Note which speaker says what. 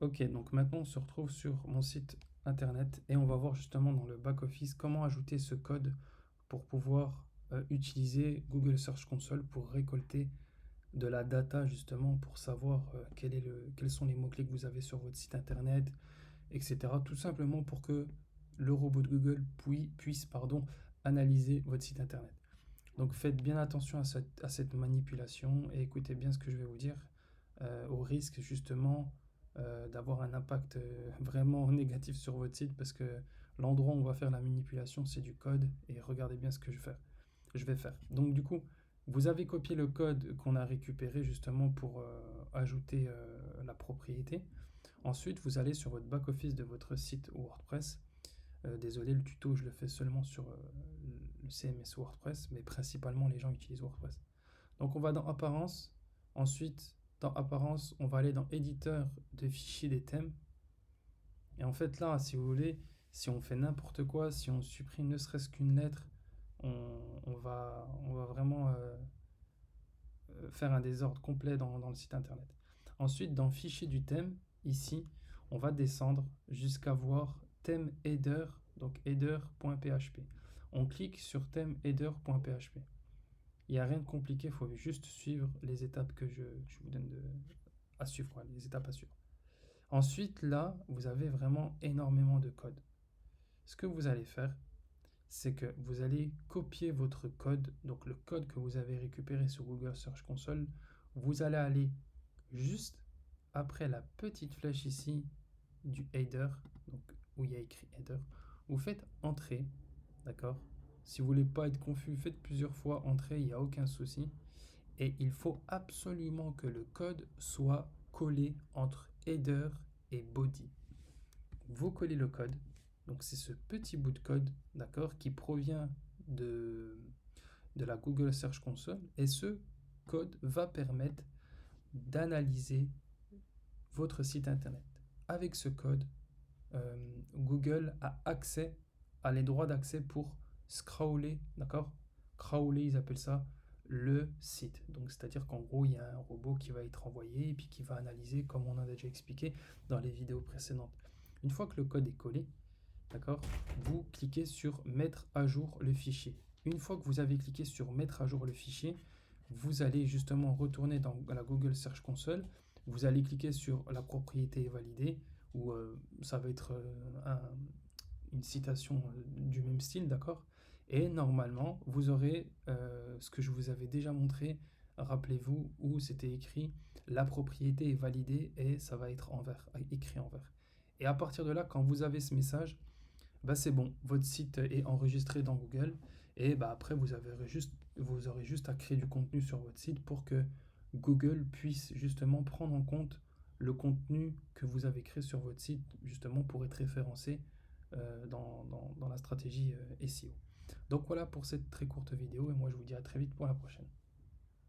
Speaker 1: Ok, donc maintenant on se retrouve sur mon site internet et on va voir justement dans le back-office comment ajouter ce code pour pouvoir utiliser Google Search Console pour récolter de la data justement pour savoir quels sont les mots-clés que vous avez sur votre site internet, etc. Tout simplement pour que le robot de Google puisse analyser votre site internet. Donc faites bien attention à cette manipulation et écoutez bien ce que je vais vous dire, au risque justement d'avoir un impact vraiment négatif sur votre site parce que l'endroit où on va faire la manipulation c'est du code et regardez bien ce que je vais faire. Donc du coup, vous avez copié le code qu'on a récupéré justement pour ajouter la propriété. Ensuite, vous allez sur votre back-office de votre site WordPress. Désolé, le tuto, je le fais seulement sur le CMS WordPress, mais principalement les gens utilisent WordPress. Donc on va dans Apparence. Ensuite, dans Apparence, on va aller dans Éditeur de fichiers des thèmes. Et en fait, là, si vous voulez, si on fait n'importe quoi, si on supprime ne serait-ce qu'une lettre, on va vraiment faire un désordre complet dans le site internet. Ensuite, dans Fichier du thème, ici, on va descendre jusqu'à voir thème header, donc header.php. On clique sur thème header.php. Il n'y a rien de compliqué, il faut juste suivre les étapes que je vous donne à suivre, quoi, les étapes à suivre. Ensuite, là, vous avez vraiment énormément de code. Ce que vous allez faire, c'est que vous allez copier votre code, donc le code que vous avez récupéré sur Google Search Console, vous allez aller juste après la petite flèche ici du header, donc où il y a écrit header, vous faites entrer, d'accord? Si vous voulez pas être confus, faites plusieurs fois entrer, il n'y a aucun souci. Et il faut absolument que le code soit collé entre header et body. Vous collez le code, donc c'est ce petit bout de code, d'accord, qui provient de la Google Search Console, et ce code va permettre d'analyser votre site internet. Avec ce code, Google a accès, a les droits d'accès pour scrawler, d'accord? Crawler, ils appellent ça le site. Donc, c'est-à-dire qu'en gros, il y a un robot qui va être envoyé et puis qui va analyser, comme on en a déjà expliqué dans les vidéos précédentes. Une fois que le code est collé, d'accord, vous cliquez sur mettre à jour le fichier. Une fois que vous avez cliqué sur mettre à jour le fichier, vous allez justement retourner dans la Google Search Console. Vous allez cliquer sur la propriété est validée, ou ça va être une citation du même style, d'accord? Et normalement, vous aurez ce que je vous avais déjà montré, rappelez-vous, où c'était écrit la propriété est validée et ça va être en vert, écrit en vert. Et à partir de là, quand vous avez ce message, bah c'est bon, votre site est enregistré dans Google et bah après vous aurez juste à créer du contenu sur votre site pour que Google puisse justement prendre en compte le contenu que vous avez créé sur votre site justement pour être référencé dans la stratégie SEO. Donc voilà pour cette très courte vidéo et moi je vous dis à très vite pour la prochaine.